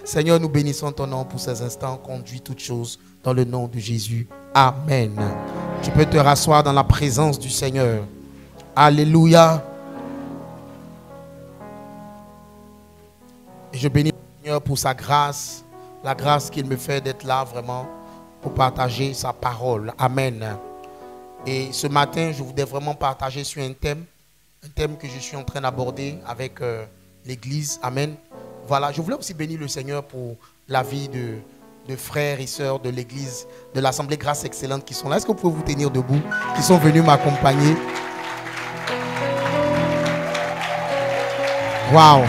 Seigneur, nous bénissons ton nom pour ces instants. Conduis toutes choses dans le nom de Jésus. Amen. Tu peux te rasseoir dans la présence du Seigneur. Alléluia. Et je bénis le Seigneur pour sa grâce. La grâce qu'il me fait d'être là vraiment pour partager sa parole. Amen. Et ce matin, je voudrais vraiment partager sur un thème que je suis en train d'aborder avec l'église. Amen. Voilà, je voulais aussi bénir le Seigneur pour la vie de frères et sœurs de l'église, de l'Assemblée Grâce Excellente qui sont là. Est-ce que vous pouvez vous tenir debout, qui sont venus m'accompagner? Waouh!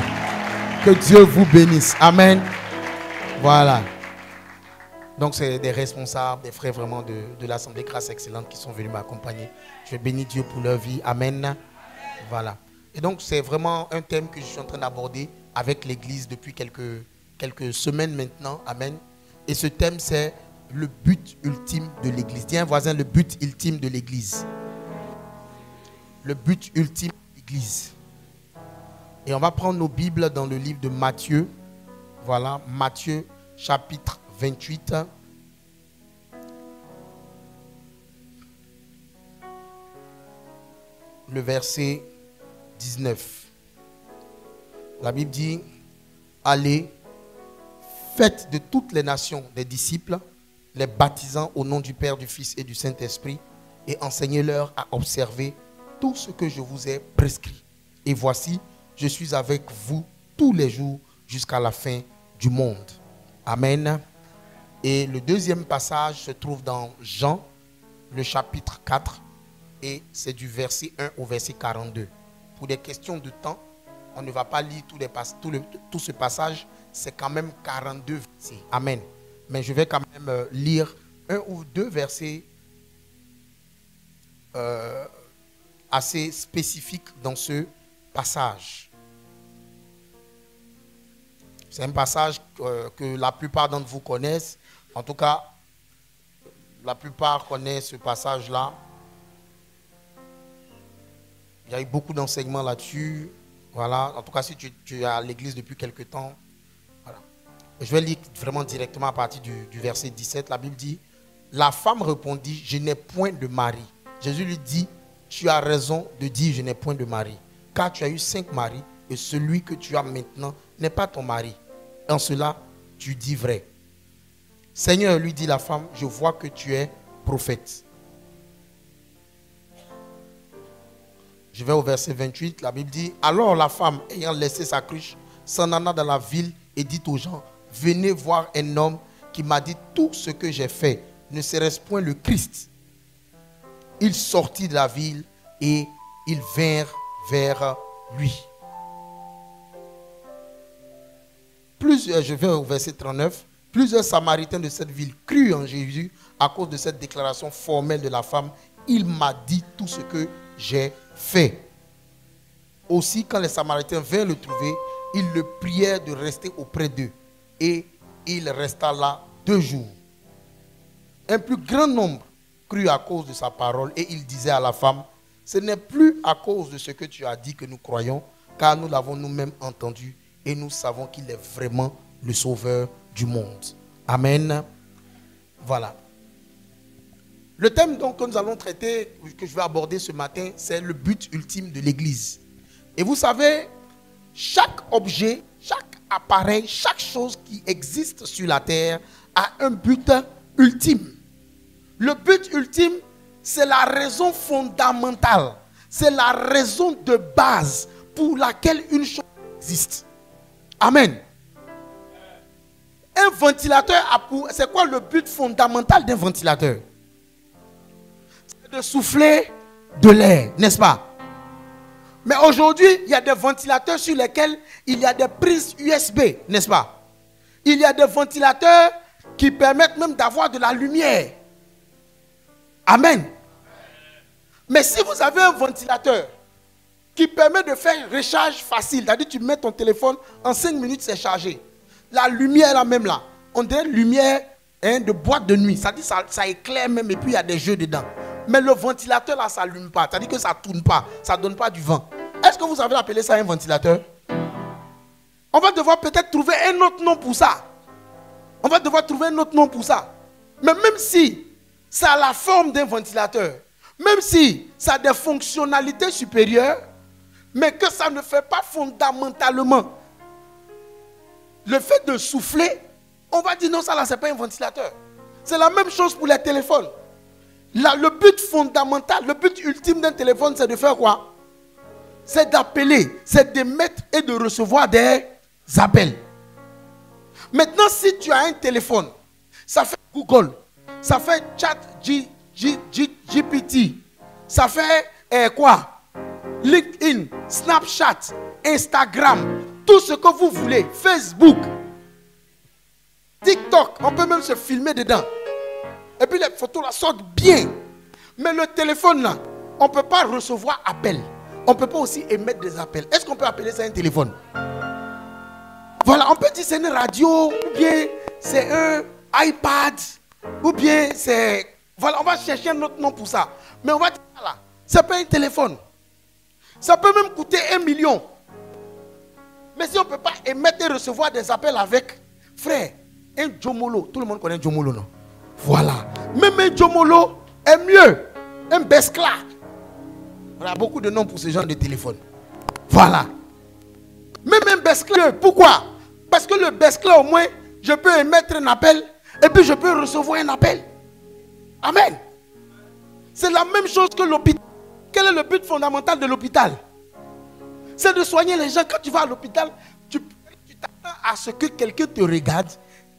Que Dieu vous bénisse. Amen. Voilà. Donc, c'est des responsables, des frères vraiment de l'Assemblée Grâce Excellente qui sont venus m'accompagner. Je bénis Dieu pour leur vie. Amen. Voilà. Et donc, c'est vraiment un thème que je suis en train d'aborder avec l'église depuis quelques semaines maintenant. Amen. Et ce thème, c'est le but ultime de l'église. Dis à un voisin, le but ultime de l'église. Le but ultime de l'église. Et on va prendre nos Bibles dans le livre de Matthieu. Voilà, Matthieu chapitre 28. Le verset 19. La Bible dit, allez, faites de toutes les nations des disciples, les baptisant au nom du Père, du Fils et du Saint-Esprit, et enseignez-leur à observer tout ce que je vous ai prescrit. Et voici, je suis avec vous tous les jours jusqu'à la fin du monde. Amen. Et le deuxième passage se trouve dans Jean, le chapitre 4, et c'est du verset 1 au verset 42. Pour des questions de temps, on ne va pas lire tout ce passage, c'est quand même 42 versets. Amen. Mais je vais quand même lire un ou deux versets assez spécifiques dans ce passage. C'est un passage que la plupart d'entre vous connaissent. En tout cas, la plupart connaissent ce passage-là. Il y a eu beaucoup d'enseignements là-dessus. Voilà. En tout cas, si tu es à l'église depuis quelque temps. Voilà. Je vais lire vraiment directement à partir du verset 17. La Bible dit, la femme répondit, je n'ai point de mari. Jésus lui dit, tu as raison de dire, je n'ai point de mari. Car tu as eu 5 maris et celui que tu as maintenant n'est pas ton mari. En cela, tu dis vrai. Seigneur, lui dit la femme, je vois que tu es prophète. Je vais au verset 28, la Bible dit, alors la femme, ayant laissé sa cruche, s'en alla dans la ville et dit aux gens, venez voir un homme qui m'a dit tout ce que j'ai fait. Ne serait-ce point le Christ? Il sortit de la ville et ils vinrent vers lui. Je vais au verset 39. Plusieurs Samaritains de cette ville crurent en Jésus à cause de cette déclaration formelle de la femme. Il m'a dit tout ce que j'ai fait. Aussi, quand les Samaritains vinrent le trouver, ils le prièrent de rester auprès d'eux. Et il resta là 2 jours. Un plus grand nombre crut à cause de sa parole et il disait à la femme, ce n'est plus à cause de ce que tu as dit que nous croyons, car nous l'avons nous-mêmes entendu et nous savons qu'il est vraiment le sauveur du monde. Amen. Voilà. Le thème donc que nous allons traiter, que je vais aborder ce matin, c'est le but ultime de l'église. Et vous savez, chaque objet, chaque appareil, chaque chose qui existe sur la terre a un but ultime. Le but ultime, c'est la raison fondamentale, c'est la raison de base pour laquelle une chose existe. Amen. Un ventilateur, c'est quoi le but fondamental d'un ventilateur? C'est de souffler de l'air, n'est-ce pas? Mais aujourd'hui, il y a des ventilateurs sur lesquels il y a des prises USB, n'est-ce pas? Il y a des ventilateurs qui permettent même d'avoir de la lumière. Amen. Mais si vous avez un ventilateur qui permet de faire recharge facile, c'est-à-dire tu mets ton téléphone, en 5 minutes c'est chargé. La lumière là même là, on dirait une lumière de boîte de nuit, c'est-à-dire ça éclaire même et puis il y a des jeux dedans. Mais le ventilateur là, ça n'allume pas, c'est-à-dire que ça ne tourne pas, ça ne donne pas du vent. Est-ce que vous avez appelé ça un ventilateur? On va devoir peut-être trouver un autre nom pour ça. On va devoir trouver un autre nom pour ça. Mais même si ça a la forme d'un ventilateur, même si ça a des fonctionnalités supérieures, mais que ça ne fait pas fondamentalement le fait de souffler, on va dire non, ça là, ce n'est pas un ventilateur. C'est la même chose pour les téléphones. Là, le but fondamental, le but ultime d'un téléphone, c'est de faire quoi? C'est d'appeler, c'est d'émettre et de recevoir des appels. Maintenant, si tu as un téléphone, ça fait Google, ça fait Chat GPT, ça fait quoi? LinkedIn, Snapchat, Instagram, tout ce que vous voulez, Facebook, TikTok, on peut même se filmer dedans. Et puis les photos là sortent bien. Mais le téléphone là, on ne peut pas recevoir appel. On ne peut pas aussi émettre des appels. Est-ce qu'on peut appeler ça un téléphone? Voilà, on peut dire c'est une radio, ou bien c'est un iPad, ou bien c'est... Voilà, on va chercher un autre nom pour ça. Mais on va dire là, c'est pas un téléphone. Ça peut même coûter 1 million. Mais si on ne peut pas émettre et recevoir des appels avec, frère, un Jomolo, tout le monde connaît Jomolo, non? Voilà. Même un Jomolo est mieux. Un Beskla. On a beaucoup de noms pour ce genre de téléphone. Voilà. Même un Beskla. Pourquoi? Parce que le Beskla, au moins, je peux émettre un appel et puis je peux recevoir un appel. Amen. C'est la même chose que l'hôpital. Quel est le but fondamental de l'hôpital? C'est de soigner les gens. Quand tu vas à l'hôpital, tu t'attends à ce que quelqu'un te regarde.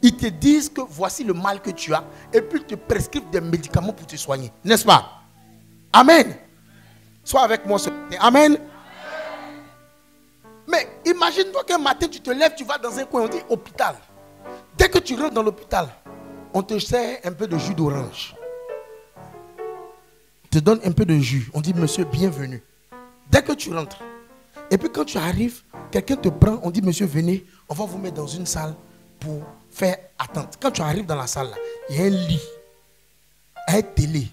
Ils te disent que voici le mal que tu as et puis te prescrivent des médicaments pour te soigner. N'est-ce pas? Amen. Sois avec moi ce matin. Amen. Mais imagine-toi qu'un matin tu te lèves, tu vas dans un coin, on dit hôpital. Dès que tu rentres dans l'hôpital, on te sert un peu de jus d'orange. On te donne un peu de jus. On dit monsieur, bienvenue. Dès que tu rentres. Et puis quand tu arrives, quelqu'un te prend, on dit monsieur, venez, on va vous mettre dans une salle pour faire attente. Quand tu arrives dans la salle, là, il y a un lit, un télé,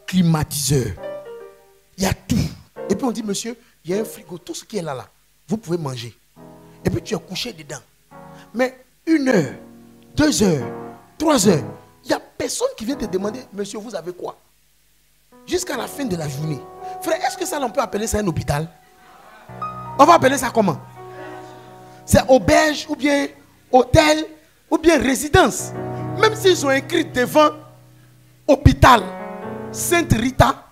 climatiseur, il y a tout. Et puis on dit, monsieur, il y a un frigo, tout ce qui est là, vous pouvez manger. Et puis tu es couché dedans. Mais 1 heure, 2 heures, 3 heures, il n'y a personne qui vient te demander, monsieur, vous avez quoi? Jusqu'à la fin de la journée. Frère, est-ce que ça, on peut appeler ça un hôpital? On va appeler ça comment? C'est auberge ou bien hôtel ou bien résidence. Même s'ils ont écrit devant hôpital Sainte Rita,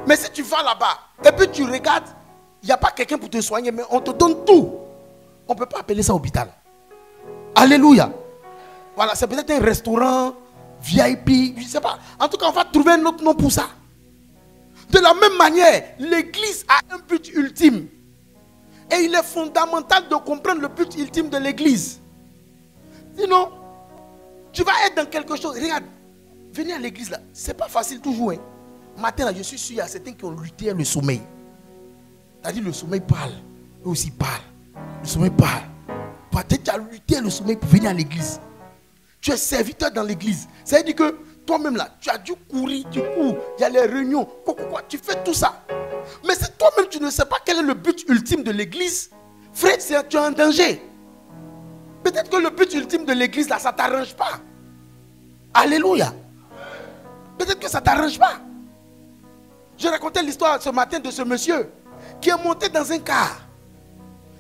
mais si tu vas là-bas et puis tu regardes, il n'y a pas quelqu'un pour te soigner, mais on te donne tout. On ne peut pas appeler ça hôpital. Alléluia. Voilà, c'est peut-être un restaurant VIP, je ne sais pas. En tout cas, on va trouver un autre nom pour ça. De la même manière, l'église a un but ultime. Et il est fondamental de comprendre le but ultime de l'église. Sinon, tu vas être dans quelque chose. Regarde, venir à l'église là, c'est pas facile toujours. Hein. Matin là, je suis sûr, il y a certains qui ont lutté le sommeil. C'est-à-dire le sommeil parle. Eux aussi parlent. Le sommeil parle. Peut-être tu as lutté le sommeil pour venir à l'église. Tu es serviteur dans l'église. Ça veut dire que toi-même là, tu as dû courir, tu cours. Il y a les réunions. Quoi, tu fais tout ça. Mais si toi-même tu ne sais pas quel est le but ultime de l'église, frère, tu es en danger. Peut-être que le but ultime de l'église là, ça ne t'arrange pas. Alléluia. Peut-être que ça ne t'arrange pas. Je racontais l'histoire ce matin de ce monsieur qui est monté dans un car.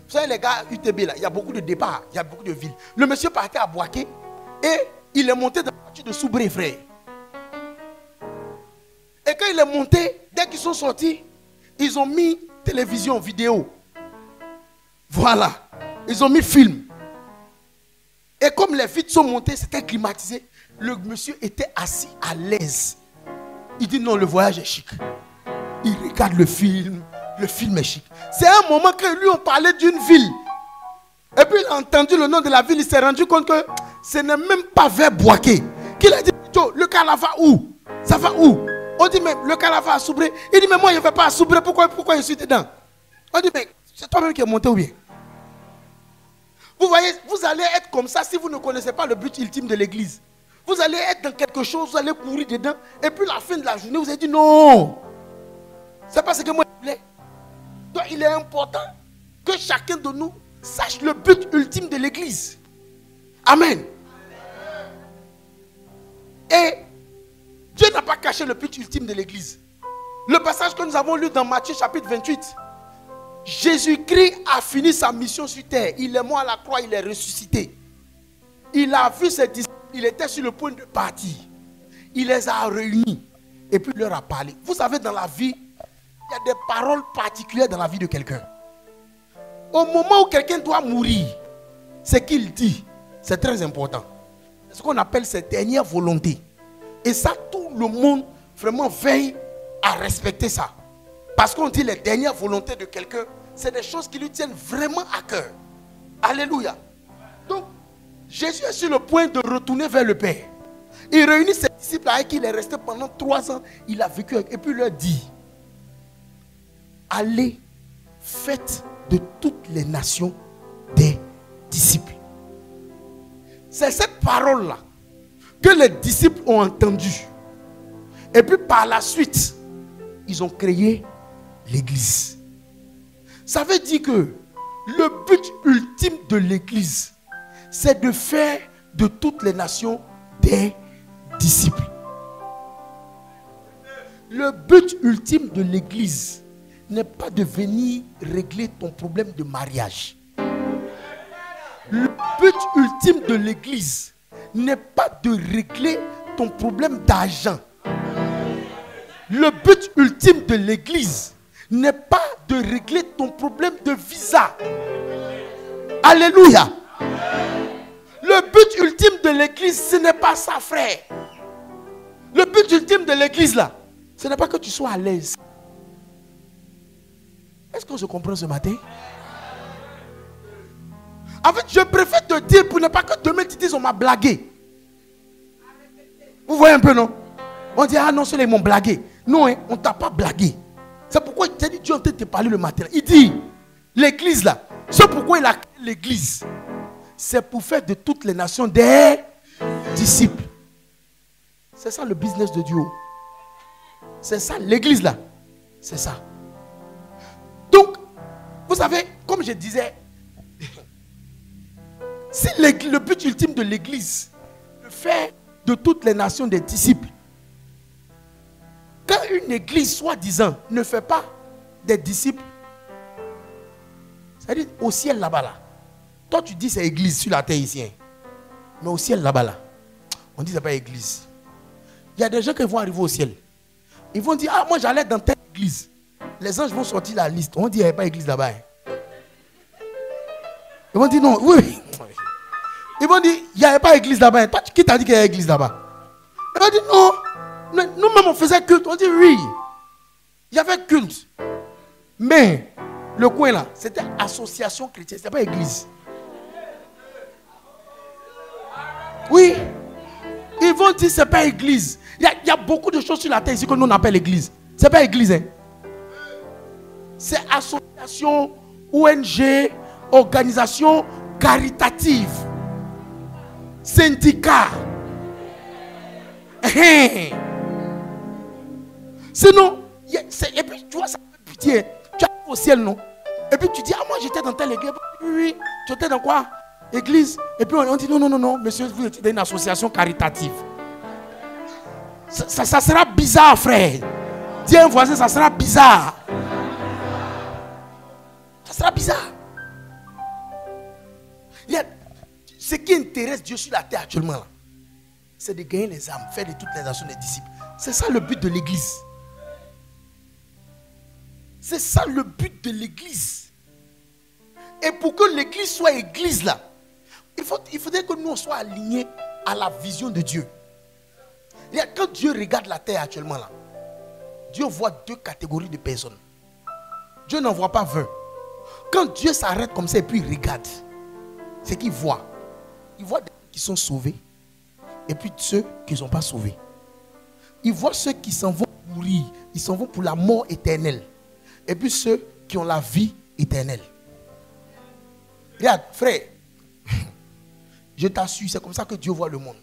Vous savez, les gars UTB là, il y a beaucoup de départs, il y a beaucoup de villes. Le monsieur partait à Boaké et il est monté dans la voiture de Soubré, frère. Et quand il est monté, dès qu'ils sont sortis, ils ont mis télévision, vidéo. Voilà. Ils ont mis film. Et comme les vitres sont montées, c'était climatisé. Le monsieur était assis à l'aise. Il dit non, le voyage est chic. Il regarde le film est chic. C'est un moment que lui on parlait d'une ville. Et puis il a entendu le nom de la ville, il s'est rendu compte que ce n'est même pas vers Boaké. Qu'il a dit, le car là va où? Ça va où? On dit, mais le car là va à Soubré. Il dit, mais moi je ne vais pas à Soubré, pourquoi je suis dedans? On dit, mais c'est toi-même qui es monté ou bien? Vous voyez, vous allez être comme ça si vous ne connaissez pas le but ultime de l'église. Vous allez être dans quelque chose, vous allez courir dedans, et puis la fin de la journée, vous allez dire non. C'est pas ce que moi je voulais. Donc il est important que chacun de nous sache le but ultime de l'église. Amen. Et Dieu n'a pas caché le but ultime de l'église. Le passage que nous avons lu dans Matthieu chapitre 28. Jésus-Christ a fini sa mission sur terre. Il est mort à la croix, il est ressuscité. Il a vu ses disciples, il était sur le point de partir. Il les a réunis et puis il leur a parlé. Vous savez, dans la vie, il y a des paroles particulières dans la vie de quelqu'un. Au moment où quelqu'un doit mourir, ce qu'il dit, c'est très important. C'est ce qu'on appelle ses dernières volontés. Et ça, tout le monde vraiment veille à respecter ça. Parce qu'on dit les dernières volontés de quelqu'un, c'est des choses qui lui tiennent vraiment à cœur. Alléluia. Donc, Jésus est sur le point de retourner vers le Père. Il réunit ses disciples avec qui il est resté pendant 3 ans. Il a vécu avec, et puis il leur dit, allez, faites de toutes les nations des disciples. C'est cette parole-là que les disciples ont entendue. Et puis par la suite, ils ont créé l'église. Ça veut dire que le but ultime de l'église, c'est de faire de toutes les nations des disciples. Le but ultime de l'église n'est pas de venir régler ton problème de mariage. Le but ultime de l'église n'est pas de régler ton problème d'argent. Le but ultime de l'église n'est pas de régler ton problème de visa. Alléluia. Le but ultime de l'église, ce n'est pas ça, frère. Le but ultime de l'église, là, ce n'est pas que tu sois à l'aise. Est-ce qu'on se comprend ce matin? En fait, je préfère te dire pour ne pas que demain tu dises on m'a blagué. Vous voyez un peu, non? On dit, ah non, ceux-là ils m'ont blagué. Non, hein, on ne t'a pas blagué. C'est pourquoi il t'a dit, Dieu en train de te parler le matin. Il dit, l'église là, c'est pourquoi il a créé l'église. C'est pour faire de toutes les nations des disciples. C'est ça le business de Dieu. C'est ça l'église là. C'est ça. Donc, vous savez, comme je disais, si le but ultime de l'église est de faire de toutes les nations des disciples, quand une église soi-disant ne fait pas des disciples, c'est-à-dire au ciel là-bas là, toi tu dis c'est église sur la terre ici, hein. Mais au ciel là-bas là, on dit c'est pas église. Il y a des gens qui vont arriver au ciel. Ils vont dire, ah moi j'allais dans telle église. Les anges vont sortir la liste. On dit il n'y avait pas église là-bas. Hein. Ils vont dire non, oui. Ils vont dire, il n'y avait pas église là-bas. Hein. Toi, qui t'a dit qu'il y avait église là-bas? Ils vont dire non. Nous-mêmes on faisait culte. On dit oui. Il y avait culte. Mais le coin là, c'était association chrétienne. Ce n'était pas église. Oui. Ils vont dire c'est pas église. Il y a beaucoup de choses sur la terre ici que nous on appelle église. C'est pas église. Hein. C'est association, ONG, organisation caritative, syndicat. Sinon, et puis tu vois, ça fait pitié. Tu arrives au ciel, non? Et puis tu dis, ah moi j'étais dans telle église. Oui, tu étais dans quoi? Église. Et puis on dit, non, monsieur, vous étiez dans une association caritative. Ça sera bizarre, frère. Dis à un voisin, ça sera bizarre. Ça sera bizarre. Ce qui intéresse Dieu sur la terre actuellement, c'est de gagner les âmes, faire de toutes les nations des disciples. C'est ça le but de l'église. C'est ça le but de l'église. Et pour que l'église soit église là, il faudrait que nous on soit alignés à la vision de Dieu. Quand Dieu regarde la terre actuellement là, Dieu voit 2 catégories de personnes. Dieu n'en voit pas 20. Quand Dieu s'arrête comme ça et puis il regarde, c'est qu'il voit. Il voit des gens qui sont sauvés et puis ceux qui ne sont pas sauvés. Il voit ceux qui s'en vont mourir. Ils s'en vont pour la mort éternelle. Et puis ceux qui ont la vie éternelle. Regarde, frère, je t'assure, c'est comme ça que Dieu voit le monde.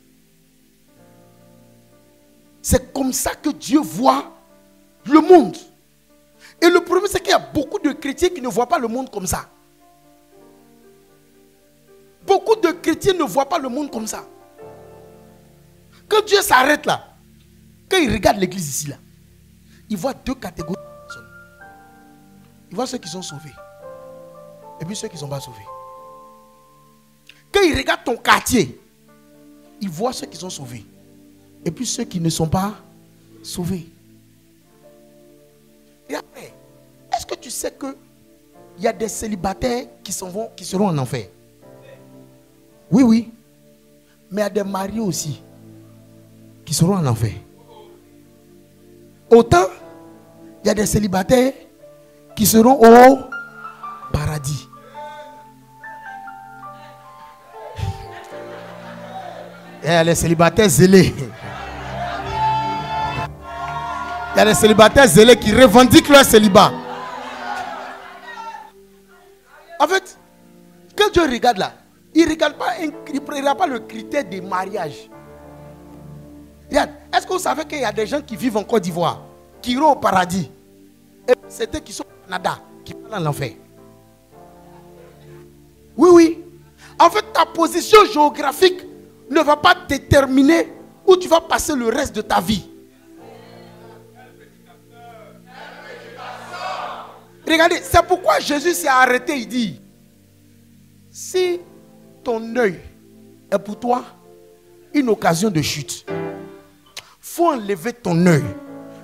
C'est comme ça que Dieu voit le monde. Et le problème, c'est qu'il y a beaucoup de chrétiens qui ne voient pas le monde comme ça. Beaucoup de chrétiens ne voient pas le monde comme ça. Quand Dieu s'arrête là, quand il regarde l'église ici là, il voit deux catégories de personnes. Il voit ceux qui sont sauvés et puis ceux qui ne sont pas sauvés. Quand il regarde ton quartier, il voit ceux qui sont sauvés et puis ceux qui ne sont pas sauvés. Et après, est-ce que tu sais que il y a des célibataires qui seront en enfer? Oui, oui. Mais il y a des mariés aussi qui seront en enfer. Autant, il y a des célibataires qui seront au paradis. Il y a les célibataires zélés. Il y a des célibataires zélés qui revendiquent leur célibat. En fait, quand Dieu regarde là, il ne regarde pas le critère des mariages. Regarde, est-ce que vous savez qu'il y a des gens qui vivent en Côte d'Ivoire, qui iront au paradis, et c'est eux qui sont au Canada, qui vont dans l'enfer? Oui, oui. En fait, ta position géographique ne va pas déterminer où tu vas passer le reste de ta vie. Regardez, c'est pourquoi Jésus s'est arrêté. Il dit, si ton œil est pour toi une occasion de chute, il faut enlever ton œil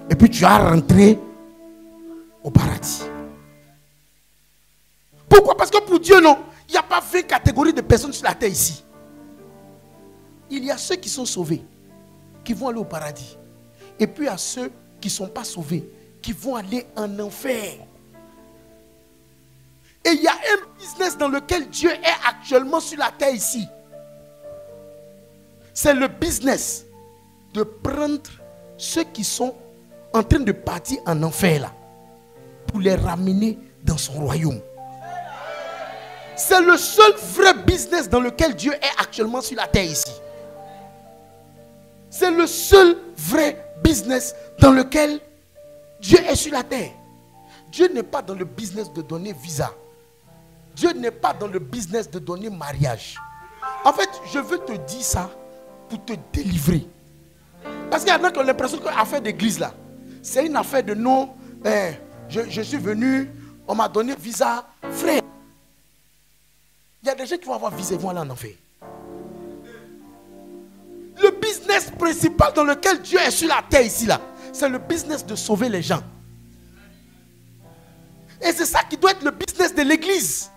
et puis tu vas rentrer au paradis. Pourquoi? Parce que pour Dieu, non, il n'y a pas 20 catégories de personnes sur la terre ici. Il y a ceux qui sont sauvés, qui vont aller au paradis. Et puis il y a ceux qui ne sont pas sauvés, qui vont aller en enfer. Et il y a un business dans lequel Dieu est actuellement sur la terre ici. C'est le business de prendre ceux qui sont en train de partir en enfer là, pour les ramener dans son royaume. C'est le seul vrai business dans lequel Dieu est actuellement sur la terre ici. C'est le seul vrai business dans lequel Dieu est sur la terre. Dieu n'est pas dans le business de donner visa. Dieu n'est pas dans le business de donner mariage. En fait, je veux te dire ça pour te délivrer. Parce qu'il y en a qui ont l'impression que l'affaire d'église là, c'est une affaire de non. Je suis venu, on m'a donné visa. Frère, il y a des gens qui vont avoir visa et vont aller en enfer. Le business principal dans lequel Dieu est sur la terre ici là, c'est le business de sauver les gens. Et c'est ça qui doit être le business de l'église.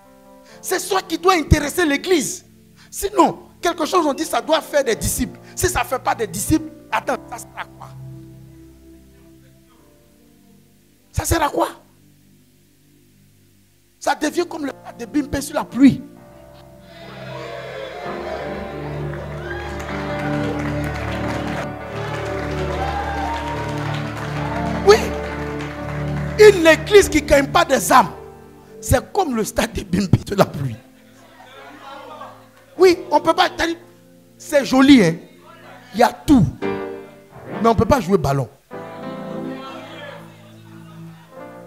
C'est ça qui doit intéresser l'église. Sinon, quelque chose on dit ça doit faire des disciples. Si ça ne fait pas des disciples, attends, ça sert à quoi? Ça sert à quoi? Ça devient comme le plat de Bimpe sur la pluie. Oui. Une église qui ne gagne pas des âmes, c'est comme le stade de Bimpe de la pluie. Oui, on ne peut pas. C'est joli, hein. Il y a tout. Mais on ne peut pas jouer ballon.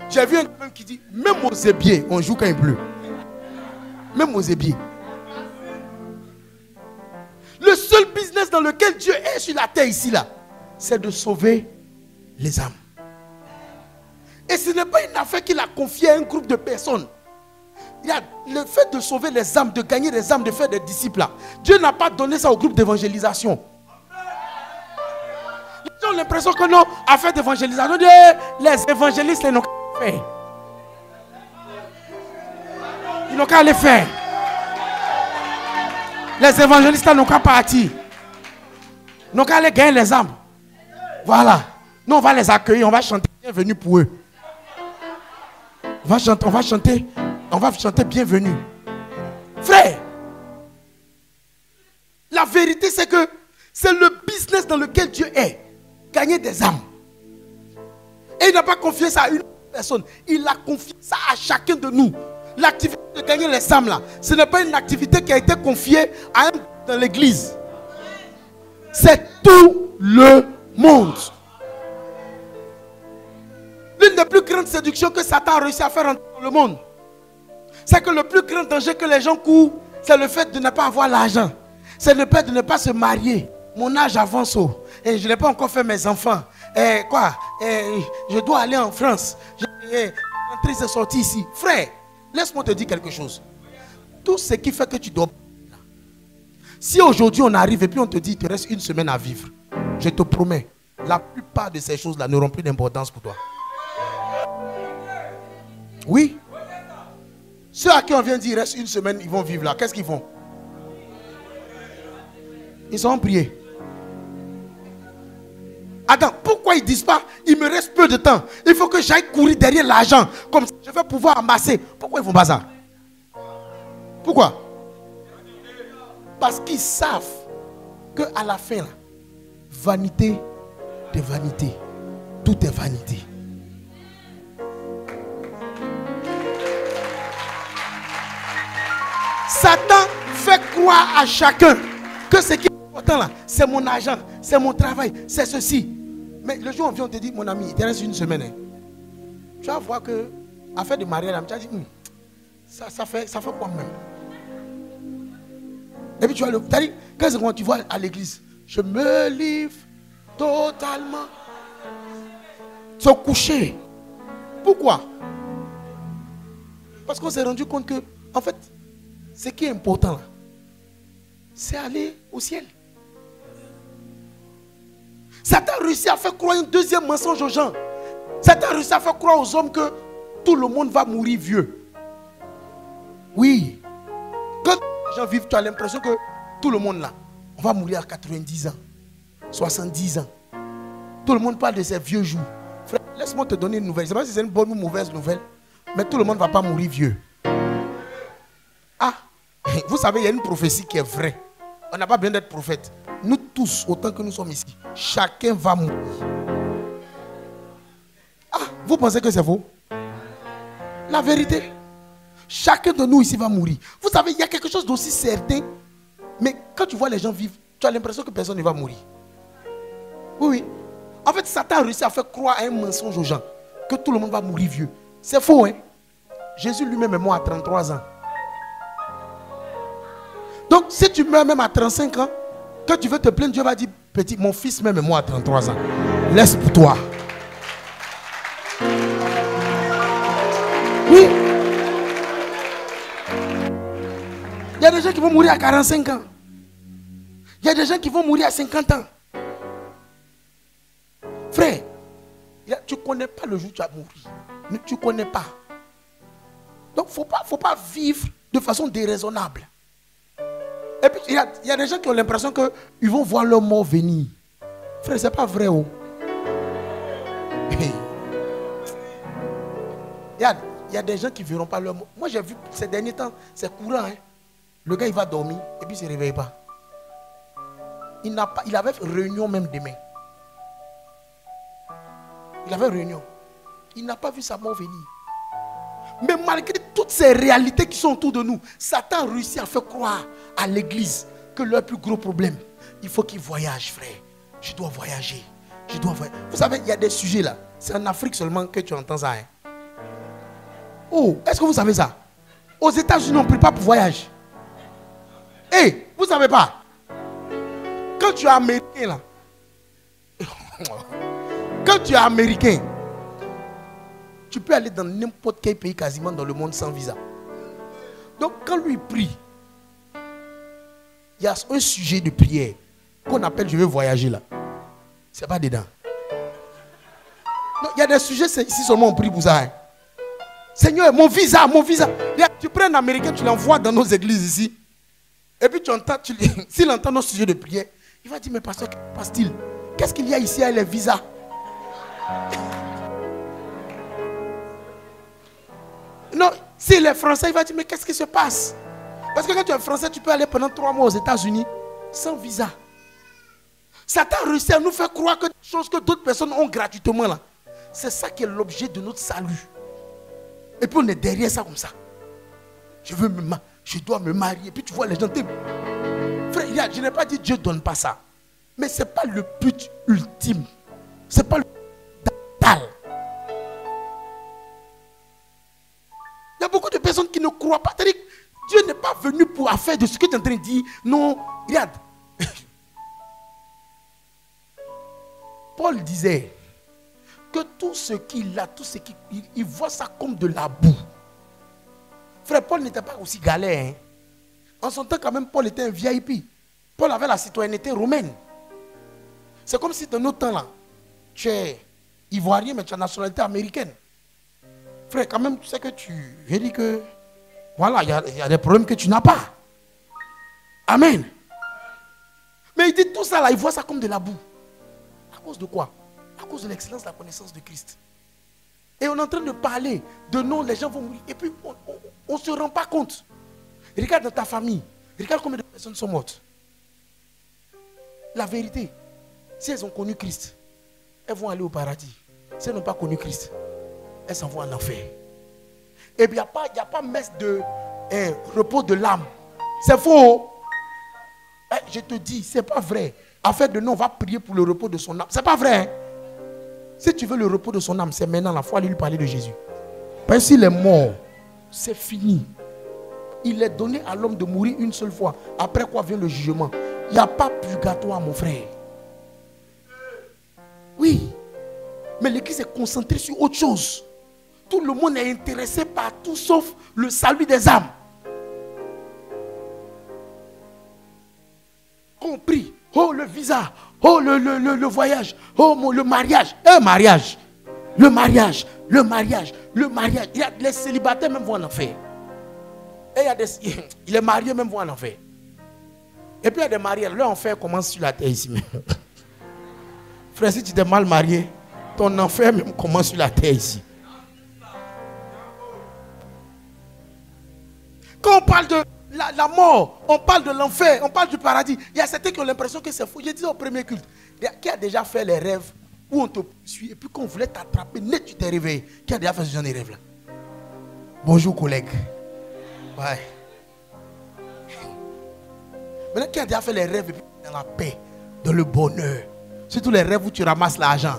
J'ai vu un homme qui dit, même aux ébiers, on joue quand il pleut. Même aux ébiers. Le seul business dans lequel Dieu est sur la terre ici, là, c'est de sauver les âmes. Et ce n'est pas une affaire qu'il a confiée à un groupe de personnes. Il y a le fait de sauver les âmes, de gagner les âmes, de faire des disciples là. Dieu n'a pas donné ça au groupe d'évangélisation. Les gens ont l'impression que non, affaire d'évangélisation, les évangélistes, ils n'ont qu'à faire. Ils n'ont qu'à aller faire. Les évangélistes n'ont qu'à partir. Ils n'ont qu'à aller gagner les âmes. Voilà. Nous, on va les accueillir, on va chanter bienvenue pour eux. On va chanter bienvenue. Frère, la vérité c'est que c'est le business dans lequel Dieu est. Gagner des âmes. Et il n'a pas confié ça à une personne. Il a confié ça à chacun de nous. L'activité de gagner les âmes là, ce n'est pas une activité qui a été confiée à un dans l'église. C'est tout le monde. L'une des plus grandes séductions que Satan a réussi à faire dans le monde, c'est que le plus grand danger que les gens courent, c'est le fait de ne pas avoir l'argent. C'est le fait de ne pas se marier. mon âge avance. Et je n'ai pas encore fait mes enfants. Je dois aller en France. Rentrer, c'est sorti ici. Frère, laisse-moi te dire quelque chose. Tout ce qui fait que tu dois... Si aujourd'hui on arrive et puis on te dit, il te reste une semaine à vivre, je te promets, la plupart de ces choses-là n'auront plus d'importance pour toi. Oui. Ceux à qui on vient dire, il reste une semaine, ils vont vivre là. Qu'est-ce qu'ils font? Ils sont priés. Attends, pourquoi ils ne disent pas, il me reste peu de temps, il faut que j'aille courir derrière l'argent, comme ça je vais pouvoir amasser. Pourquoi ils font pas ça? Pourquoi? Parce qu'ils savent qu'à la fin, là, vanité de vanité, tout est vanité. Satan fait croire à chacun que ce qui est important là, c'est mon argent, c'est mon travail, c'est ceci. Mais le jour où on vient, on te dit, mon ami, il te reste une semaine. Hein. Tu vas voir que, affaire de mariage, tu vas dire, ça fait quoi même? Et puis tu vas le dire, qu'est-ce que tu vois à l'église? Je me livre totalement. Se coucher. Pourquoi? Parce qu'on s'est rendu compte que, en fait, ce qui est important, c'est aller au ciel. Satan a réussi à faire croire un deuxième mensonge aux gens. Satan a réussi à faire croire aux hommes que tout le monde va mourir vieux. Oui. Quand les gens vivent, tu as l'impression que tout le monde là, on va mourir à 90 ans, 70 ans. Tout le monde parle de ses vieux jours. Frère, laisse-moi te donner une nouvelle. Je ne sais pas si c'est une bonne ou mauvaise nouvelle, mais tout le monde ne va pas mourir vieux. Ah, vous savez, il y a une prophétie qui est vraie. On n'a pas besoin d'être prophète. Nous tous, autant que nous sommes ici, chacun va mourir. Ah, vous pensez que c'est faux? La vérité. Chacun de nous ici va mourir. Vous savez, il y a quelque chose d'aussi certain. Mais quand tu vois les gens vivre, tu as l'impression que personne ne va mourir. Oui, oui. En fait, Satan a réussi à faire croire à un mensonge aux gens que tout le monde va mourir vieux. C'est faux, hein? Jésus lui-même est mort à 33 ans. Donc, si tu meurs même à 35 ans, quand tu veux te plaindre, Dieu va dire, petit, mon fils même est mort à 33 ans. Laisse pour toi. Oui. Il y a des gens qui vont mourir à 45 ans. Il y a des gens qui vont mourir à 50 ans. Frère, tu ne connais pas le jour où tu vas mourir. Tu ne connais pas. Donc, il ne faut pas vivre de façon déraisonnable. Et puis, il y a des gens qui ont l'impression qu'ils vont voir leur mort venir. Frère, ce n'est pas vrai. Oh. Il y a des gens qui ne verront pas leur mort. Moi, j'ai vu ces derniers temps, c'est courant. Hein. Le gars, il va dormir et puis il ne se réveille pas. Il avait réunion même demain. Il avait réunion. Il n'a pas vu sa mort venir. Mais malgré toutes ces réalités qui sont autour de nous, Satan a réussi à faire croire à l'église que leur plus gros problème, il faut qu'il voyage, frère. Je dois voyager. Je dois voyager. Vous savez, il y a des sujets là. C'est en Afrique seulement que tu entends ça. Hein. Oh, est-ce que vous savez ça? Aux États-Unis, on ne prie pas pour voyage. Hé, vous ne savez pas? Quand tu es américain là, quand tu es américain, tu peux aller dans n'importe quel pays quasiment dans le monde sans visa. Donc quand lui prie, il y a un sujet de prière qu'on appelle je veux voyager là. C'est pas dedans. Donc, il y a des sujets, c'est ici seulement on prie pour ça. Hein. Seigneur, mon visa, mon visa. Tu prends un Américain, tu l'envoies dans nos églises ici. Et puis tu entends, s'il entend nos sujets de prière, il va dire, mais pasteur, que passe-t-il? Qu'est-ce qu'il y a ici avec les visas? Non, s'il est français, il va dire, mais qu'est-ce qui se passe? Parce que quand tu es français, tu peux aller pendant 3 mois aux États-Unis sans visa. Satan a réussi à nous faire croire que des choses que d'autres personnes ont gratuitement là. C'est ça qui est l'objet de notre salut. Et puis on est derrière ça comme ça. Je dois me marier. Et puis tu vois les gens. Frère, je n'ai pas dit Dieu ne donne pas ça. Mais ce n'est pas le but ultime. Ce n'est pas le but total. Il y a beaucoup de personnes qui ne croient pas. C'est-à-dire que Dieu n'est pas venu pour faire de ce que tu es en train de dire. Non, regarde. Paul disait que tout ce qu'il a, tout ce qu'il voit ça comme de la boue. Frère, Paul n'était pas aussi galère. Hein. En son temps, quand même, Paul était un VIP. Paul avait la citoyenneté romaine. C'est comme si de nos temps là, tu es ivoirien, mais tu as la nationalité américaine. Frère, quand même, tu sais que je dis que, voilà, il y a des problèmes que tu n'as pas. Amen. Mais il dit tout ça là, il voit ça comme de la boue. À cause de quoi? À cause de l'excellence de la connaissance de Christ. Et on est en train de parler de non, les gens vont mourir. Et puis, on ne se rend pas compte. Regarde dans ta famille. Regarde combien de personnes sont mortes. La vérité, si elles ont connu Christ, elles vont aller au paradis. Si elles n'ont pas connu Christ, elles s'en vont en enfer. Et puis, il n'y a pas messe de repos de l'âme. C'est faux. Je te dis, ce n'est pas vrai. Afin de nous, on va prier pour le repos de son âme. Ce n'est pas vrai. Hein? Si tu veux le repos de son âme, c'est maintenant. Il faut aller lui parler de Jésus. Parce que s'il est mort, c'est fini. Il est donné à l'homme de mourir une seule fois. Après quoi vient le jugement. Il n'y a pas purgatoire, mon frère. Oui. Mais l'Église est concentrée sur autre chose. Tout le monde est intéressé par tout sauf le salut des âmes. On prie. Oh, le visa. Oh, le voyage. Oh, le mariage. Mariage. Le mariage. Le mariage. Le mariage. Il y a les célibataires même vont en enfer. Et il y a les mariés même vont en enfer. Et puis il y a des mariés. L'enfer commence sur la terre ici même. Frère, si tu t'es mal marié, ton enfer même commence sur la terre ici. Quand on parle de la mort, on parle de l'enfer, on parle du paradis. Il y a certains qui ont l'impression que c'est faux. Je disais au premier culte, qui a déjà fait les rêves où on te suit et puis quand on voulait t'attraper, net tu t'es réveillé. Qui a déjà fait ce genre de rêve là? Bonjour collègue. Ouais. Maintenant, qui a déjà fait les rêves et puis dans la paix, dans le bonheur? Surtout les rêves où tu ramasses l'argent.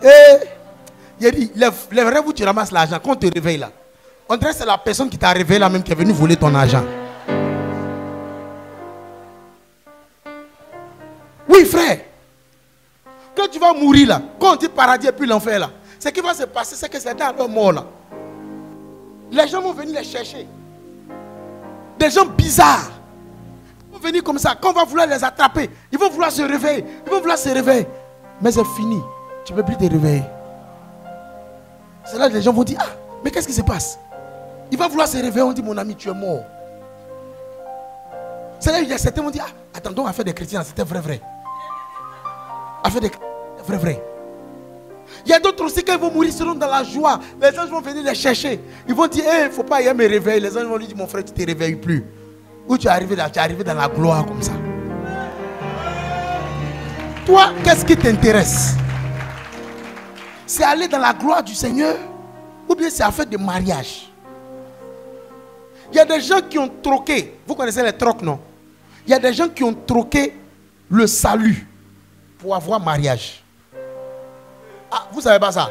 Et il a dit, les rêves où tu ramasses l'argent, quand on te réveille là, on dirait que c'est la personne qui t'a réveillé là même qui est venue voler ton argent. Oui frère. Quand tu vas mourir là, quand on dit paradis et puis l'enfer là, ce qui va se passer, c'est que c'est dans leur mort là. Les gens vont venir les chercher. Des gens bizarres. Ils vont venir comme ça. Quand on va vouloir les attraper, ils vont vouloir se réveiller. Ils vont vouloir se réveiller. Mais c'est fini. Tu ne peux plus te réveiller. C'est là que les gens vont dire, ah, mais qu'est-ce qui se passe? Il va vouloir se réveiller. On dit, mon ami, tu es mort. C'est là qu'il y a certains qui vont dire, ah, attendons, affaire des chrétiens, c'était vrai. Affaire des chrétiens, vrai. Il y a d'autres aussi, quand ils vont mourir, ils seront dans la joie. Les anges vont venir les chercher. Ils vont dire, il ne faut pas y aller me réveiller. Les anges vont lui dire, mon frère, tu ne te réveilles plus. Où tu es arrivé dans la gloire comme ça. Toi, qu'est-ce qui t'intéresse? C'est aller dans la gloire du Seigneur ou bien c'est affaire de mariage? Il y a des gens qui ont troqué. Vous connaissez les trocs, non? Il y a des gens qui ont troqué le salut pour avoir mariage. Ah, vous savez pas ça?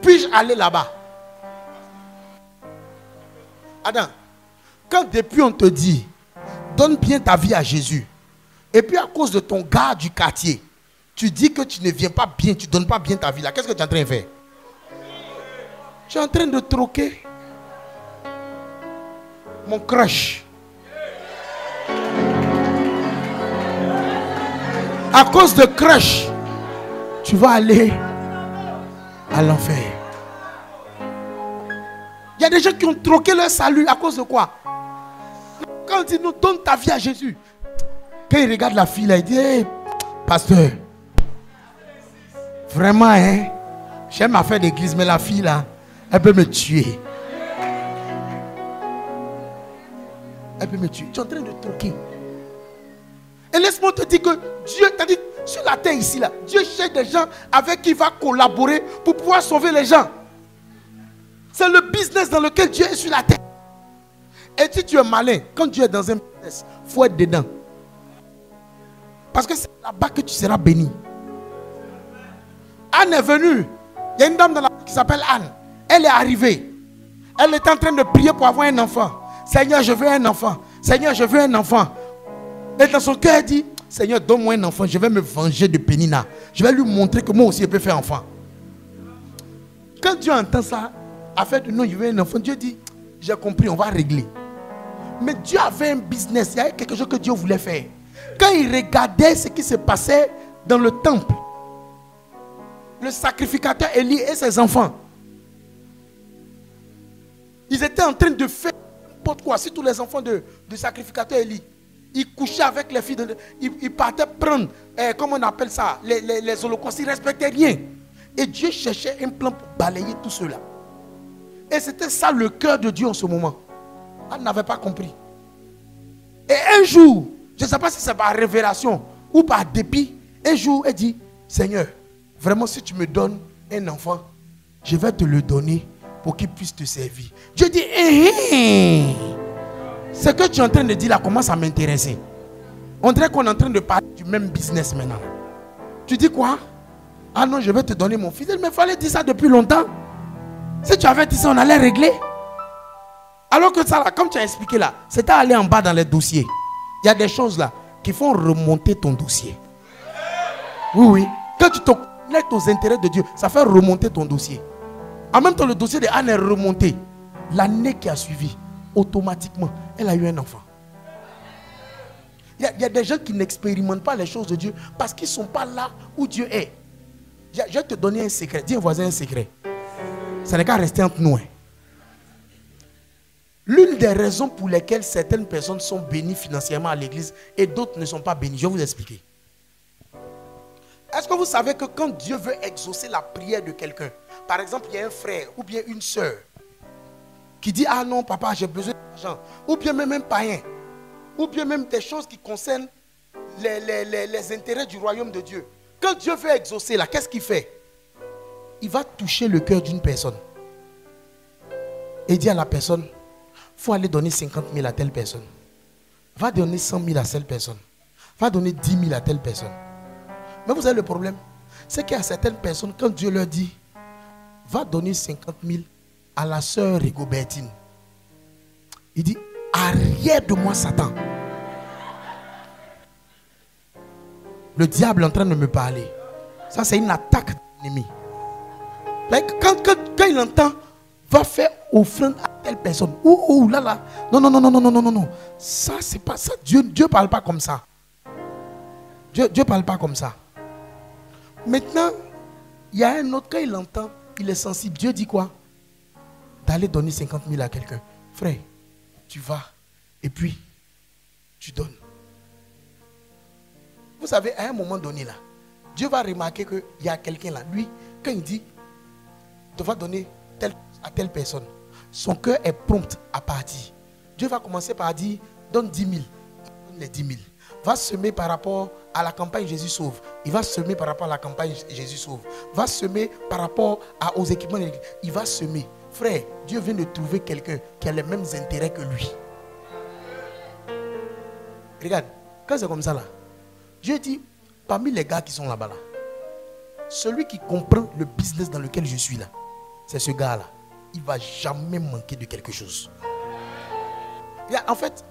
Puis-je aller là-bas? Adam, quand depuis on te dit, donne bien ta vie à Jésus, et puis à cause de ton gars du quartier, tu dis que tu ne viens pas bien, tu ne donnes pas bien ta vie là, qu'est-ce que tu es en train de faire? Tu es en train de troquer mon crush. À cause de crush, tu vas aller à l'enfer. Il y a des gens qui ont troqué leur salut à cause de quoi? Quand on dit nous donne ta vie à Jésus, quand il regarde la fille là, il dit hey, pasteur, vraiment hein, j'aime affaire d'église, mais la fille là, elle peut me tuer. Elle peut me tuer. Tu es en train de troquer. Et laisse-moi te dire que Dieu t'a dit sur la terre ici là, Dieu cherche des gens avec qui il va collaborer pour pouvoir sauver les gens. C'est le business dans lequel Dieu est sur la terre. Et si tu es malin, quand Dieu est dans un business, il faut être dedans. Parce que c'est là-bas que tu seras béni. Anne est venue. Il y a une dame dans la qui s'appelle Anne. Elle est arrivée. Elle est en train de prier pour avoir un enfant. Seigneur, je veux un enfant. Seigneur, je veux un enfant. Et dans son cœur, elle dit, Seigneur, donne-moi un enfant, je vais me venger de Pénina. Je vais lui montrer que moi aussi, je peux faire enfant. Quand Dieu entend ça, à faire de non, je veux un enfant, Dieu dit, j'ai compris, on va régler. Mais Dieu avait un business, il y avait quelque chose que Dieu voulait faire. Quand il regardait ce qui se passait dans le temple, le sacrificateur Élie et ses enfants, ils étaient en train de faire n'importe quoi. Si tous les enfants du sacrificateur Élie, ils couchaient avec les filles, ils partaient prendre, comment on appelle ça, les holocaustes, ils ne respectaient rien. Et Dieu cherchait un plan pour balayer tout cela. Et c'était ça le cœur de Dieu en ce moment. Elle n'avait pas compris. Et un jour, je ne sais pas si c'est par révélation ou par dépit, un jour, elle dit, Seigneur, vraiment si tu me donnes un enfant, je vais te le donner pour qu'il puisse te servir. Dieu dit, ce que tu es en train de dire là commence à m'intéresser. On dirait qu'on est en train de parler du même business maintenant. Tu dis quoi? Ah non, je vais te donner mon fils. Mais il fallait dire ça depuis longtemps. Si tu avais dit ça, on allait régler. Alors que ça, là, comme tu as expliqué là, c'était aller en bas dans les dossiers. Il y a des choses là qui font remonter ton dossier. Oui, oui. Quand tu te connectes aux intérêts de Dieu, ça fait remonter ton dossier. En même temps, le dossier de Anne est remonté. L'année qui a suivi, automatiquement, elle a eu un enfant. Il y a des gens qui n'expérimentent pas les choses de Dieu parce qu'ils ne sont pas là où Dieu est. Je vais te donner un secret. Dis à un voisin un secret. Ça n'est qu'à rester entre nous. L'une des raisons pour lesquelles certaines personnes sont bénies financièrement à l'église et d'autres ne sont pas bénies, je vais vous expliquer. Est-ce que vous savez que quand Dieu veut exaucer la prière de quelqu'un, par exemple, il y a un frère ou bien une soeur qui dit, ah non papa, j'ai besoin d'argent, ou bien même un païen, ou bien même des choses qui concernent les intérêts du royaume de Dieu. Quand Dieu veut exaucer là, qu'est-ce qu'il fait? Il va toucher le cœur d'une personne. Et dit à la personne, il faut aller donner 50 000 à telle personne. Va donner 100 000 à telle personne. Va donner 10 000 à telle personne. Mais vous avez le problème. C'est qu'il y a certaines personnes, quand Dieu leur dit, va donner 50 000 à la sœur Rigobertine. Il dit, arrière de moi Satan. Le diable est en train de me parler. Ça, c'est une attaque de l'ennemi. Quand il entend, va faire offrande à telle personne. Ouh, là, là. Non. Ça, c'est pas ça. Dieu ne parle pas comme ça. Dieu ne parle pas comme ça. Maintenant, il y a un autre, quand il entend, il est sensible. Dieu dit quoi? D'aller donner 50 000 à quelqu'un. Frère, tu vas et puis tu donnes. Vous savez, à un moment donné là, Dieu va remarquer qu'il y a quelqu'un là. Lui, quand il dit, tu vas donner à telle personne, son cœur est prompt à partir. Dieu va commencer par dire, donne 10 000. Donne les 10 000. Va semer par rapport à la campagne Jésus sauve. Il va semer par rapport à la campagne Jésus sauve. Va semer par rapport aux équipements de l'église. Il va semer. Frère, Dieu vient de trouver quelqu'un qui a les mêmes intérêts que lui. Regarde, quand c'est comme ça là, Dieu dit, parmi les gars qui sont là-bas là, celui qui comprend le business dans lequel je suis là, c'est ce gars là. Il ne va jamais manquer de quelque chose. En fait,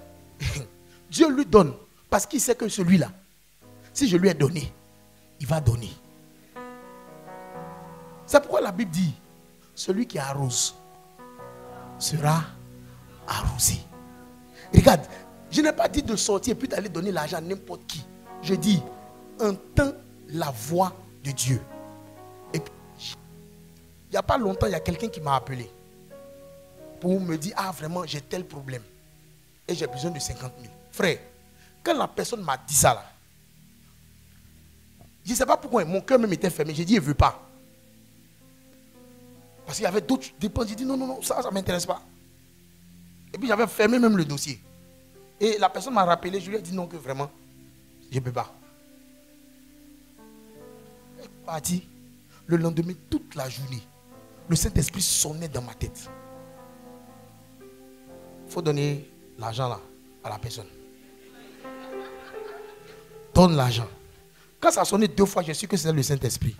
Dieu lui donne parce qu'il sait que celui-là, si je lui ai donné, il va donner. C'est pourquoi la Bible dit, celui qui arrose sera arrosé. Regarde, je n'ai pas dit de sortir et puis d'aller donner l'argent à n'importe qui. Je dis, entends la voix de Dieu. Et puis, il n'y a pas longtemps, il y a quelqu'un qui m'a appelé pour me dire, ah vraiment, j'ai tel problème. Et j'ai besoin de 50 000. Frère, quand la personne m'a dit ça là, je ne sais pas pourquoi, mon cœur même était fermé. J'ai dit, il ne veut pas. Parce qu'il y avait d'autres dépenses. J'ai dit, non, ça ne m'intéresse pas. Et puis j'avais fermé même le dossier. Et la personne m'a rappelé, je lui ai dit non, que vraiment, je ne peux pas. Elle est partie. Le lendemain, toute la journée, le Saint-Esprit sonnait dans ma tête. Il faut donner l'argent là à la personne. Donne l'argent. Quand ça a sonné 2 fois, je suis que c'est le Saint-Esprit.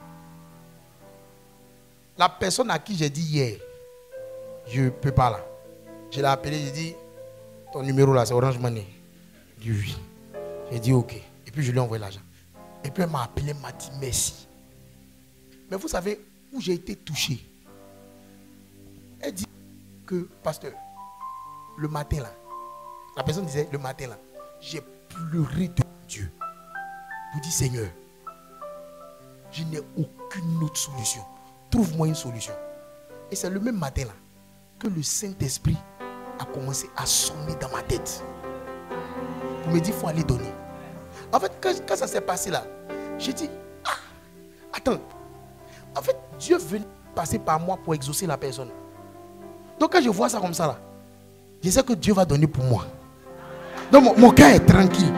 La personne à qui j'ai dit hier, je ne peux pas là. Je l'ai appelé, j'ai dit, ton numéro là, c'est Orange Money. Il dit oui. J'ai dit ok. Et puis je lui ai envoyé l'argent. Et puis elle m'a appelé, elle m'a dit merci. Mais vous savez où j'ai été touché? Elle dit que, pasteur, le matin là, la personne disait le matin là, j'ai pleuré de Dieu. Vous dites Seigneur, je n'ai aucune autre solution. Trouve-moi une solution. Et c'est le même matin là que le Saint-Esprit a commencé à sonner dans ma tête. Pour me dire il faut aller donner. En fait, quand ça s'est passé là, j'ai dit, ah, attends. En fait, Dieu venait passer par moi pour exaucer la personne. Donc quand je vois ça comme ça là, je sais que Dieu va donner pour moi. Donc mon cœur est tranquille.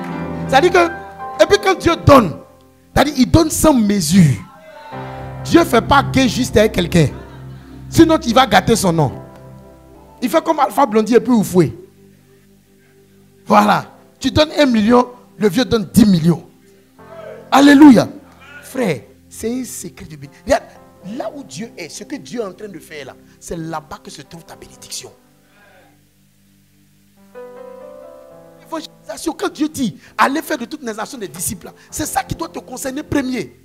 C'est-à-dire que, et puis quand Dieu donne, c'est-à-dire il donne sans mesure. Dieu ne fait pas gay juste avec quelqu'un. Sinon il va gâter son nom. Il fait comme Alpha Blondy et puis Oufoué. Voilà. Tu donnes 1 million, le vieux donne 10 millions. Alléluia. Frère, c'est un secret de bénédiction. Regarde, là où Dieu est, ce que Dieu est en train de faire là, c'est là-bas que se trouve ta bénédiction. L'évangélisation, quand Dieu dit, allez faire de toutes les nations des disciples, c'est ça qui doit te concerner premier.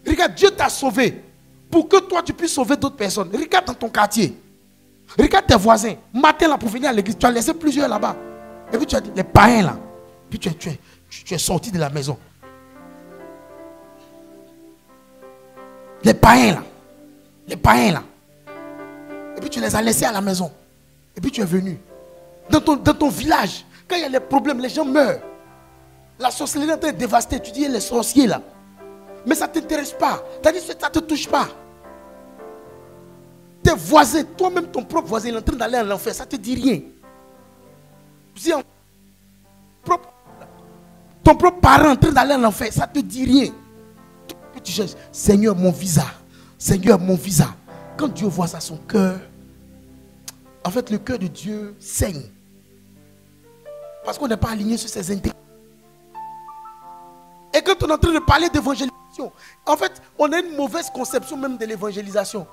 Regarde, Dieu t'a sauvé pour que toi tu puisses sauver d'autres personnes. Regarde dans ton quartier. Regarde tes voisins. Matin là pour venir à l'église, tu as laissé plusieurs là-bas. Et puis tu as dit, les païens là. Puis tu es sorti de la maison. Les païens là. Les païens là. Et puis tu les as laissés à la maison. Et puis tu es venu. Dans ton village, quand il y a les problèmes, les gens meurent. La sorcellerie est dévastée. Tu dis les sorciers là. Mais ça ne t'intéresse pas. C'est-à-dire que ça ne te touche pas. Tes voisins, toi-même ton propre voisin, il est en train d'aller à l'enfer. Ça ne te dit rien. Si ton propre parent est en train d'aller à l'enfer, ça ne te dit rien. Tu cherches, Seigneur, mon visa. Seigneur, mon visa. Quand Dieu voit ça, son cœur, en fait, le cœur de Dieu saigne. Parce qu'on n'est pas aligné sur ses intérêts. Et quand on est en train de parler d'évangélisation, en fait, on a une mauvaise conception même de l'évangélisation.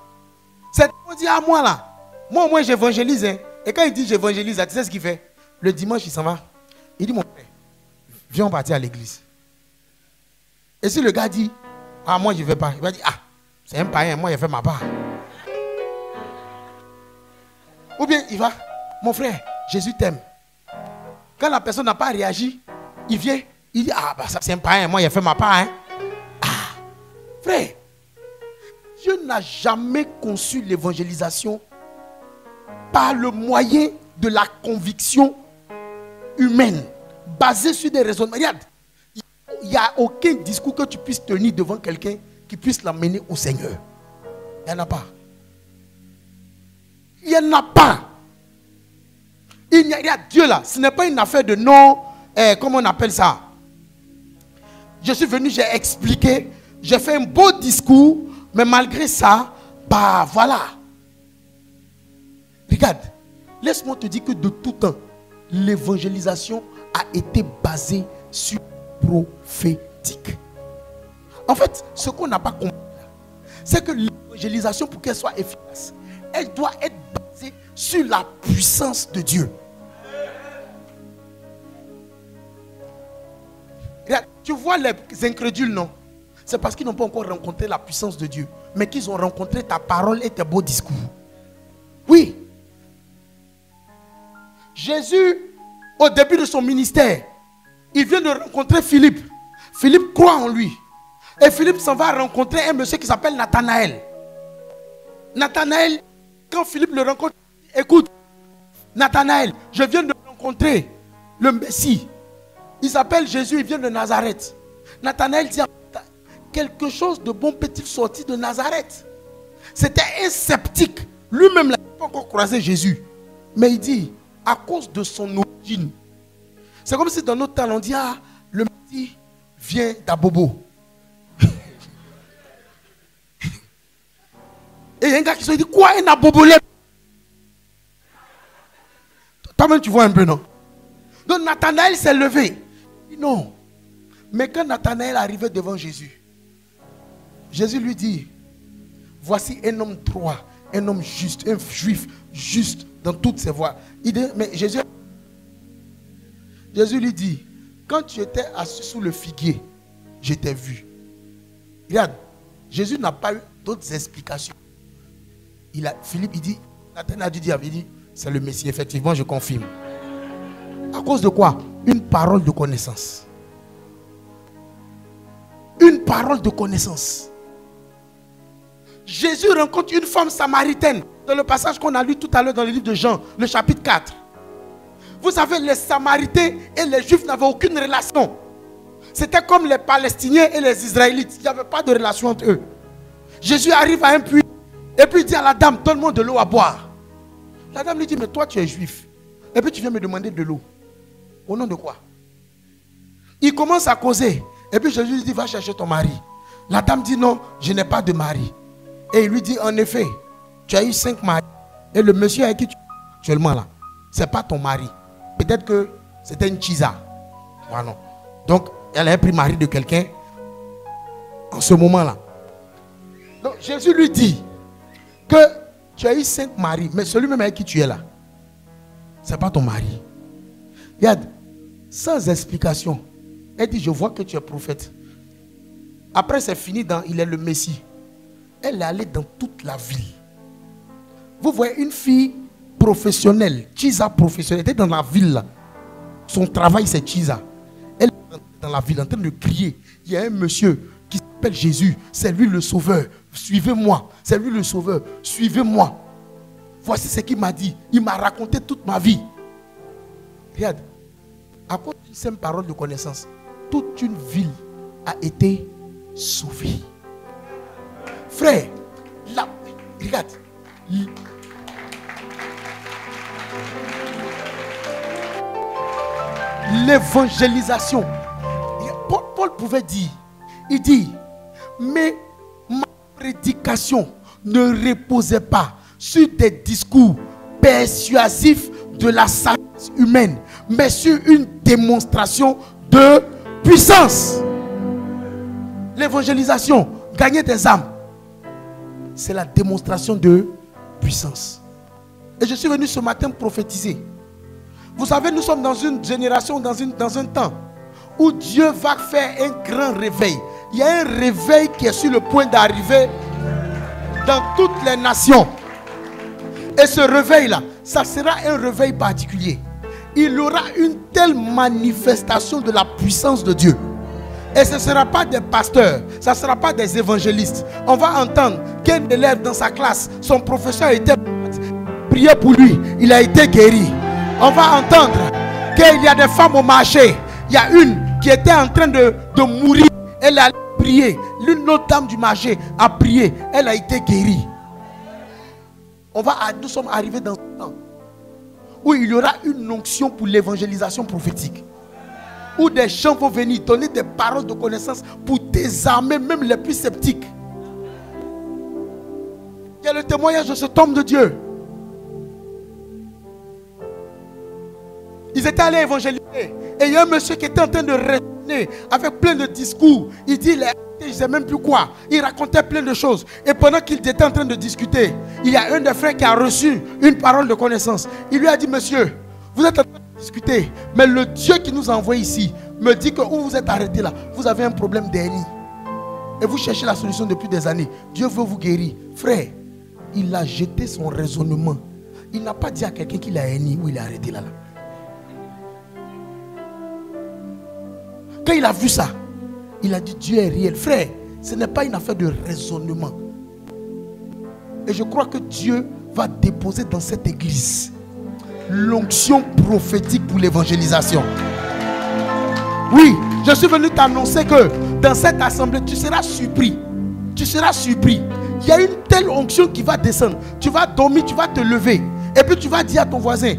C'est qu'on dit à moi là, moi j'évangélise. Hein. Et quand il dit j'évangélise, tu sais ce qu'il fait? Le dimanche, il s'en va. Il dit, mon frère, viens on partir à l'église. Et si le gars dit, ah moi je ne vais pas, il va dire, ah, c'est un païen, moi j'ai fait ma part. Ou bien il va, mon frère, Jésus t'aime. Quand la personne n'a pas réagi, il vient, il dit, ah bah ça c'est un païen, moi j'ai fait ma part. Hein. Ah, frère, Dieu n'a jamais conçu l'évangélisation par le moyen de la conviction humaine, basée sur des raisonnements. Regarde, il n'y a aucun discours que tu puisses tenir devant quelqu'un qui puisse l'amener au Seigneur. Il n'y en a pas. Il n'y en a pas. Il y a Dieu là. Ce n'est pas une affaire de non. Comment on appelle ça? Je suis venu, j'ai expliqué. J'ai fait un beau discours. Mais malgré ça, bah voilà. Regarde. Laisse-moi te dire que de tout temps, l'évangélisation a été basée sur le prophétique. En fait, ce qu'on n'a pas compris, c'est que l'évangélisation, pour qu'elle soit efficace, elle doit être basée sur la puissance de Dieu. Regarde, tu vois les incrédules, non? C'est parce qu'ils n'ont pas encore rencontré la puissance de Dieu, mais qu'ils ont rencontré ta parole et tes beaux discours. Oui. Jésus, au début de son ministère, il vient de rencontrer Philippe. Philippe croit en lui. Et Philippe s'en va rencontrer un monsieur qui s'appelle Nathanaël. Nathanaël, quand Philippe le rencontre, écoute, Nathanaël, je viens de rencontrer le Messie. Il s'appelle Jésus, il vient de Nazareth. Nathanaël dit, quelque chose de bon peut-il sortir de Nazareth? C'était un sceptique. Lui-même n'a pas encore croisé Jésus. Mais il dit, à cause de son origine. C'est comme si dans notre temps, on dit, ah, le Messie vient d'Abobo. Et il y a un gars qui se dit, quoi, un Abobolé? Toi-même, tu vois un peu, non? Donc Nathanaël s'est levé. Il dit, non. Mais quand Nathanaël arrivait devant Jésus, Jésus lui dit, voici un homme droit, un homme juste, un juif juste dans toutes ses voies. Il dit, mais Jésus lui dit, quand tu étais assis sous le figuier, je t'ai vu. Regarde, Jésus n'a pas eu d'autres explications. Philippe, il dit, Nathanaël a dû dire, il dit, c'est le Messie, effectivement, je confirme. À cause de quoi? Une parole de connaissance. Une parole de connaissance. Jésus rencontre une femme samaritaine. Dans le passage qu'on a lu tout à l'heure dans le livre de Jean, le chapitre 4. Vous savez, les Samaritains et les Juifs n'avaient aucune relation. C'était comme les Palestiniens et les Israélites. Il n'y avait pas de relation entre eux. Jésus arrive à un puits et puis il dit à la dame, donne-moi de l'eau à boire. La dame lui dit, mais toi tu es juif. Et puis tu viens me demander de l'eau. Au nom de quoi? Il commence à causer. Et puis Jésus lui dit, va chercher ton mari. La dame dit, non, je n'ai pas de mari. Et il lui dit, en effet, tu as eu 5 maris. Et le monsieur avec qui tu es actuellement là, ce n'est pas ton mari. Peut-être que c'était une chisa. Voilà. Donc, elle a pris mari de quelqu'un en ce moment-là. Donc, Jésus lui dit que tu as eu 5 maris, mais celui-même avec qui tu es là, ce n'est pas ton mari. Regarde, sans explication, elle dit, je vois que tu es prophète. Après, c'est fini, il est le Messie. Elle est allée dans toute la ville. Vous voyez une fille professionnelle, Chisa professionnelle, elle était dans la ville là. Son travail c'est Chisa. Elle est dans la ville en train de crier. Il y a un monsieur qui s'appelle Jésus. C'est lui le sauveur. Suivez-moi. C'est lui le sauveur. Suivez-moi. Voici ce qu'il m'a dit. Il m'a raconté toute ma vie. Regarde. À cause d'une simple parole de connaissance, toute une ville a été sauvée. Frère, là, regarde. L'évangélisation. Paul pouvait dire, il dit, mais ma prédication ne reposait pas sur des discours persuasifs de la sagesse humaine, mais sur une démonstration de puissance. L'évangélisation, gagner des âmes, c'est la démonstration de puissance. Et je suis venu ce matin prophétiser. Vous savez, nous sommes dans une génération, dans un temps où Dieu va faire un grand réveil. Il y a un réveil qui est sur le point d'arriver dans toutes les nations. Et ce réveil-là, ça sera un réveil particulier. Il y aura une telle manifestation de la puissance de Dieu. Et ce ne sera pas des pasteurs, ce ne sera pas des évangélistes. On va entendre qu'un élève dans sa classe, son professeur était prié pour lui, il a été guéri. On va entendre qu'il y a des femmes au marché. Il y a une qui était en train de mourir. Elle a prié. L'une autre dame du marché a prié. Elle a été guérie. Nous sommes arrivés dans un temps où il y aura une onction pour l'évangélisation prophétique. Où des gens vont venir donner des paroles de connaissance pour désarmer même les plus sceptiques. Il y a le témoignage de cet homme de Dieu. Ils étaient allés évangéliser. Et il y a un monsieur qui était en train de raisonner avec plein de discours. Il dit, je ne sais même plus quoi. Il racontait plein de choses. Et pendant qu'il était en train de discuter, il y a un des frères qui a reçu une parole de connaissance. Il lui a dit, monsieur, vous êtes en train de discuter, mais le Dieu qui nous a envoyés ici me dit que où vous êtes arrêté là, vous avez un problème d'hernie. Et vous cherchez la solution depuis des années. Dieu veut vous guérir. Frère, il a jeté son raisonnement. Il n'a pas dit à quelqu'un qu'il a hernie ou il est arrêté là. Quand il a vu ça, il a dit Dieu est réel. Frère, ce n'est pas une affaire de raisonnement. Et je crois que Dieu va déposer dans cette église l'onction prophétique pour l'évangélisation. Oui, je suis venu t'annoncer que dans cette assemblée, tu seras surpris. Tu seras surpris. Il y a une telle onction qui va descendre. Tu vas dormir, tu vas te lever. Et puis tu vas dire à ton voisin,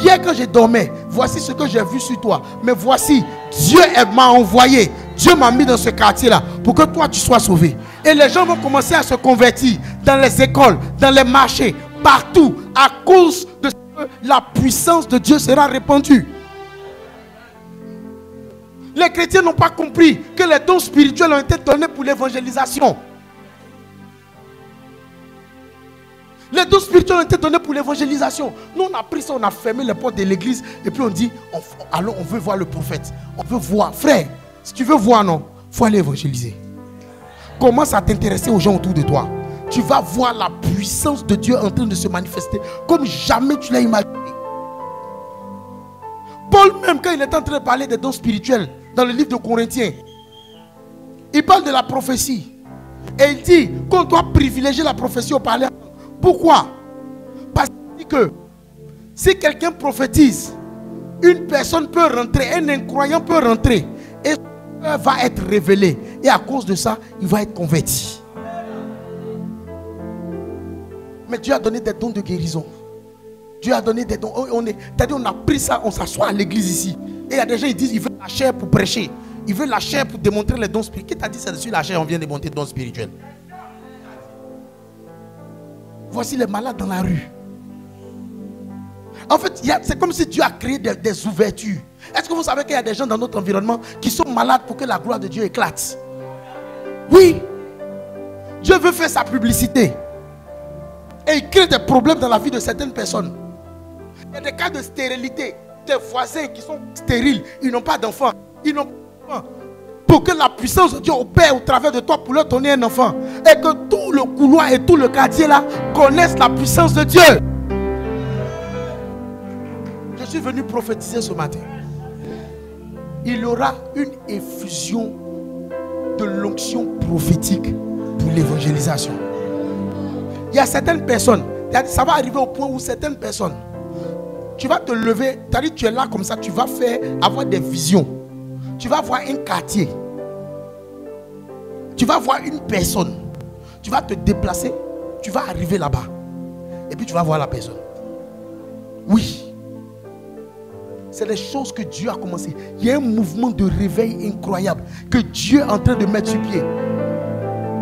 hier quand je dormais, voici ce que j'ai vu sur toi. Mais voici, Dieu m'a envoyé. Dieu m'a mis dans ce quartier-là pour que toi tu sois sauvé. Et les gens vont commencer à se convertir dans les écoles, dans les marchés, partout, à cause de ce que la puissance de Dieu sera répandue. Les chrétiens n'ont pas compris que les dons spirituels ont été donnés pour l'évangélisation. Les dons spirituels ont été donnés pour l'évangélisation. Nous, on a pris ça, on a fermé les portes de l'église. Et puis on dit, allons, on veut voir le prophète. On veut voir. Frère, si tu veux voir, non, il faut aller évangéliser. Commence à t'intéresser aux gens autour de toi. Tu vas voir la puissance de Dieu en train de se manifester comme jamais tu l'as imaginé. Paul même, quand il est en train de parler des dons spirituels dans le livre de Corinthiens, il parle de la prophétie. Et il dit qu'on doit privilégier la prophétie au parler. Pourquoi? Parce que si quelqu'un prophétise, une personne peut rentrer, un incroyant peut rentrer et va être révélé. Et à cause de ça, il va être converti. Mais Dieu a donné des dons de guérison. Dieu a donné des dons. C'est-à-dire on a pris ça, on s'assoit à l'église ici. Et il y a des gens qui disent ils veulent la chair pour prêcher. Ils veulent la chair pour démontrer les dons spirituels. Qui t'a dit ça dessus la chair, on vient démontrer les dons spirituels? Voici les malades dans la rue. En fait, c'est comme si Dieu a créé des ouvertures. Est-ce que vous savez qu'il y a des gens dans notre environnement qui sont malades pour que la gloire de Dieu éclate? Oui. Dieu veut faire sa publicité. Et il crée des problèmes dans la vie de certaines personnes. Il y a des cas de stérilité. Des voisins qui sont stériles. Ils n'ont pas d'enfants. Ils n'ont pas d'enfants. Pour que la puissance de Dieu opère au travers de toi pour leur donner un enfant. Et que tout le couloir et tout le quartier là connaissent la puissance de Dieu. Je suis venu prophétiser ce matin. Il y aura une effusion de l'onction prophétique pour l'évangélisation. Il y a certaines personnes, ça va arriver au point où certaines personnes, tu vas te lever, tu es là comme ça, tu vas avoir des visions. Tu vas voir un quartier. Tu vas voir une personne. Tu vas te déplacer, tu vas arriver là-bas. Et puis tu vas voir la personne. Oui. C'est des choses que Dieu a commencé. Il y a un mouvement de réveil incroyable que Dieu est en train de mettre sur pied.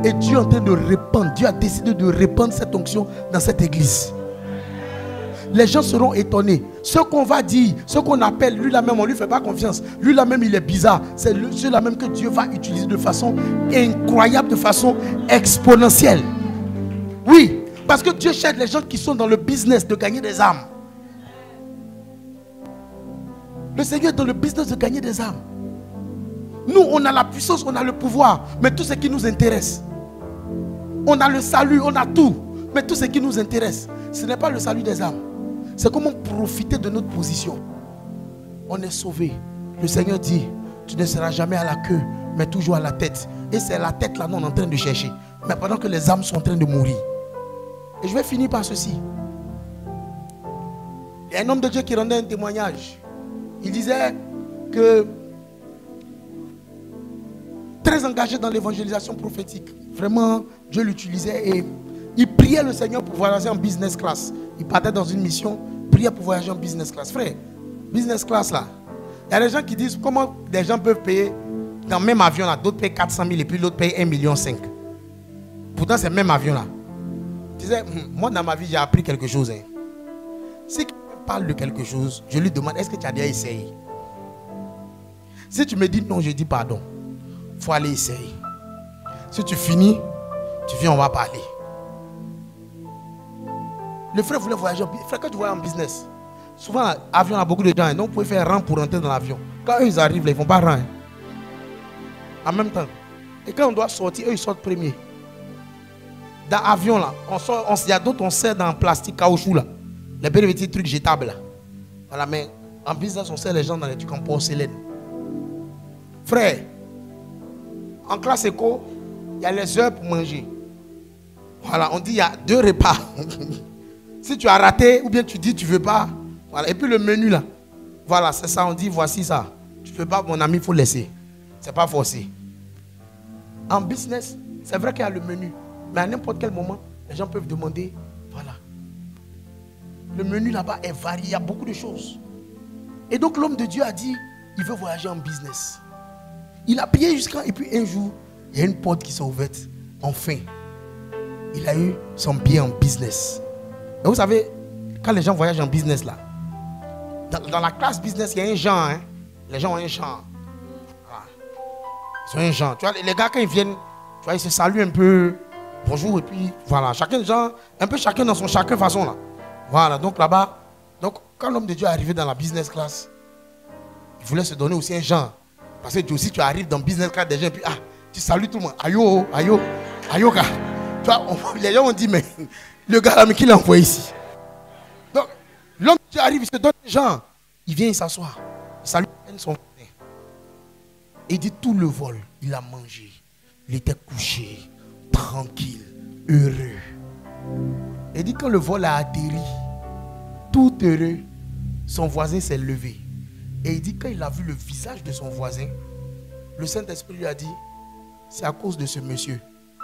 Et Dieu est en train de répandre. Dieu a décidé de répandre cette onction dans cette église. Les gens seront étonnés. Ce qu'on va dire, ce qu'on appelle, lui là même, on ne lui fait pas confiance. Lui là même, il est bizarre. C'est celui-là même que Dieu va utiliser de façon incroyable, de façon exponentielle. Oui, parce que Dieu cherche les gens qui sont dans le business de gagner des âmes. Le Seigneur est dans le business de gagner des âmes. Nous, on a la puissance, on a le pouvoir, mais tout ce qui nous intéresse. On a le salut, on a tout, mais tout ce qui nous intéresse, ce n'est pas le salut des âmes. C'est comment profiter de notre position. On est sauvé. Le Seigneur dit, tu ne seras jamais à la queue, mais toujours à la tête. Et c'est la tête là, nous, on est en train de chercher. Mais pendant que les âmes sont en train de mourir. Et je vais finir par ceci. Il y a un homme de Dieu qui rendait un témoignage. Il disait que très engagé dans l'évangélisation prophétique. Vraiment, Dieu l'utilisait et il priait le Seigneur pour voyager en business class. Il partait dans une mission, priait pour voyager en business class. Frère, business class là, il y a des gens qui disent comment des gens peuvent payer dans le même avion là, d'autres payent 400 000 et puis l'autre paye 1,5 million. Pourtant, c'est le même avion là. Je disais, moi dans ma vie, j'ai appris quelque chose. Hein. Si quelqu'un parle de quelque chose, je lui demande, est-ce que tu as déjà essayé? Si tu me dis non, je dis pardon. Il faut aller essayer. Si tu finis, tu viens, on va parler. Le frère voulait voyager. Frère, quand tu voyages en business, souvent, l'avion a beaucoup de gens. Donc, vous pouvez faire rang pour rentrer dans l'avion. Quand eux, ils arrivent, là, ils ne font pas rang. Hein. En même temps. Et quand on doit sortir, eux, ils sortent premiers. Dans l'avion, là, il y a d'autres, on sert dans plastique, caoutchouc, là. Les petits trucs jetables, là. Voilà, mais en business, on sert les gens dans les trucs en porcelaine. Frère, en classe éco, il y a les heures pour manger. Voilà, on dit il y a 2 repas. Si tu as raté, ou bien tu dis tu ne veux pas. Voilà, et puis le menu là. Voilà, c'est ça, on dit voici ça. Tu ne veux pas, mon ami, il faut laisser. Ce n'est pas forcé. En business, c'est vrai qu'il y a le menu. Mais à n'importe quel moment, les gens peuvent demander. Voilà. Le menu là-bas est varié, il y a beaucoup de choses. Et donc l'homme de Dieu a dit, il veut voyager en business. Il a payé jusqu'à... Et puis un jour, il y a une porte qui s'est ouverte. Enfin, il a eu son billet en business. Et vous savez, quand les gens voyagent en business là, dans la classe business, il y a un genre. Hein? Les gens ont un genre. Voilà. Ils ont un genre. Tu vois, les gars, quand ils viennent, tu vois, ils se saluent un peu. bonjour, et puis voilà, chacun, genre, un peu chacun dans son chacun façon là. Voilà, donc là-bas, donc quand l'homme de Dieu est arrivé dans la business class, il voulait se donner aussi un genre. Parce que aussi tu arrives dans business class des gens, et puis tu salues tout le monde. Ayo, ayo, ayo, gars. Tu vois, les gens ont dit, mais le gars là, mais qui l'a envoyé ici? Donc, l'homme de Dieu arrive, il se donne un genre. Il vient, il s'assoit. Il salue son frère. Et il dit tout le vol, il a mangé. Il était couché, tranquille, heureux. Et il dit quand le vol a atterri, tout heureux, son voisin s'est levé. Et il dit quand il a vu le visage de son voisin, le Saint-Esprit lui a dit, c'est à cause de ce monsieur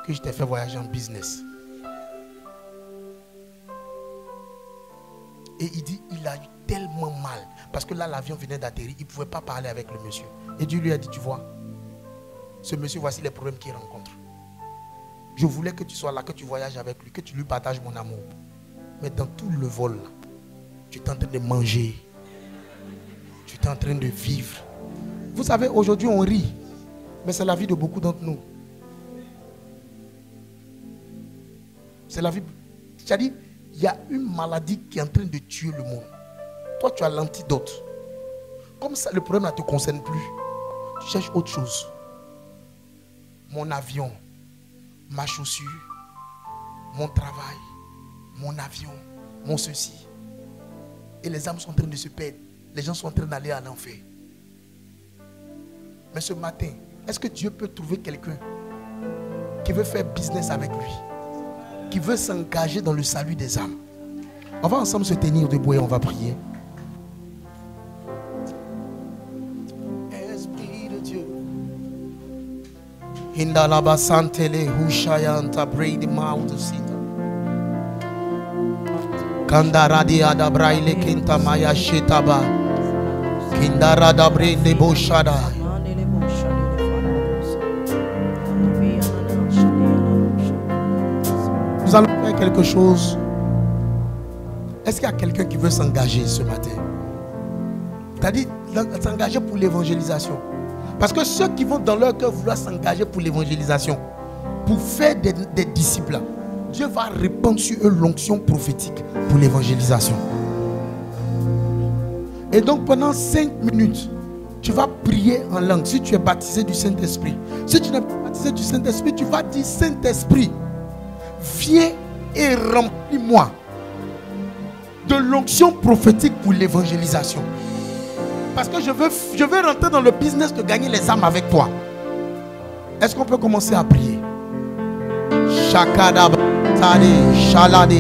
que je t'ai fait voyager en business. Et il dit, il a eu tellement mal. Parce que là, l'avion venait d'atterrir. Il ne pouvait pas parler avec le monsieur. Et Dieu lui a dit, tu vois, ce monsieur, voici les problèmes qu'il rencontre. Je voulais que tu sois là, que tu voyages avec lui, que tu lui partages mon amour. Mais dans tout le vol, là, tu es en train de manger. Tu es en train de vivre. Vous savez, aujourd'hui, on rit. Mais c'est la vie de beaucoup d'entre nous. C'est la vie. C'est-à-dire, il y a une maladie qui est en train de tuer le monde. Toi, tu as l'antidote. Comme ça, le problème ne te concerne plus. Tu cherches autre chose. Mon avion, ma chaussure, mon travail, mon avion, mon ceci. Et les âmes sont en train de se perdre. Les gens sont en train d'aller à l'enfer. Mais ce matin, est-ce que Dieu peut trouver quelqu'un qui veut faire business avec lui, qui veut s'engager dans le salut des âmes? On va ensemble se tenir debout et on va prier. Esprit de Dieu. Hindalaba santele hushayanta bredi mautu sita. Kandaradi adabraile kinta maya shetaba. Kindarada brede boshada. Nous allons faire quelque chose. Est-ce qu'il y a quelqu'un qui veut s'engager ce matin? C'est-à-dire s'engager pour l'évangélisation. Parce que ceux qui vont dans leur cœur vouloir s'engager pour l'évangélisation, pour faire des disciples, Dieu va répandre sur eux l'onction prophétique pour l'évangélisation. Et donc pendant 5 minutes, tu vas prier en langue. Si tu es baptisé du Saint-Esprit. Si tu n'es pas baptisé du Saint-Esprit, tu vas dire, Saint-Esprit, viens et remplis-moi de l'onction prophétique pour l'évangélisation. Parce que je veux rentrer dans le business de gagner les âmes avec toi. Est-ce qu'on peut commencer à prier? Shakadab, Tade, Shalade.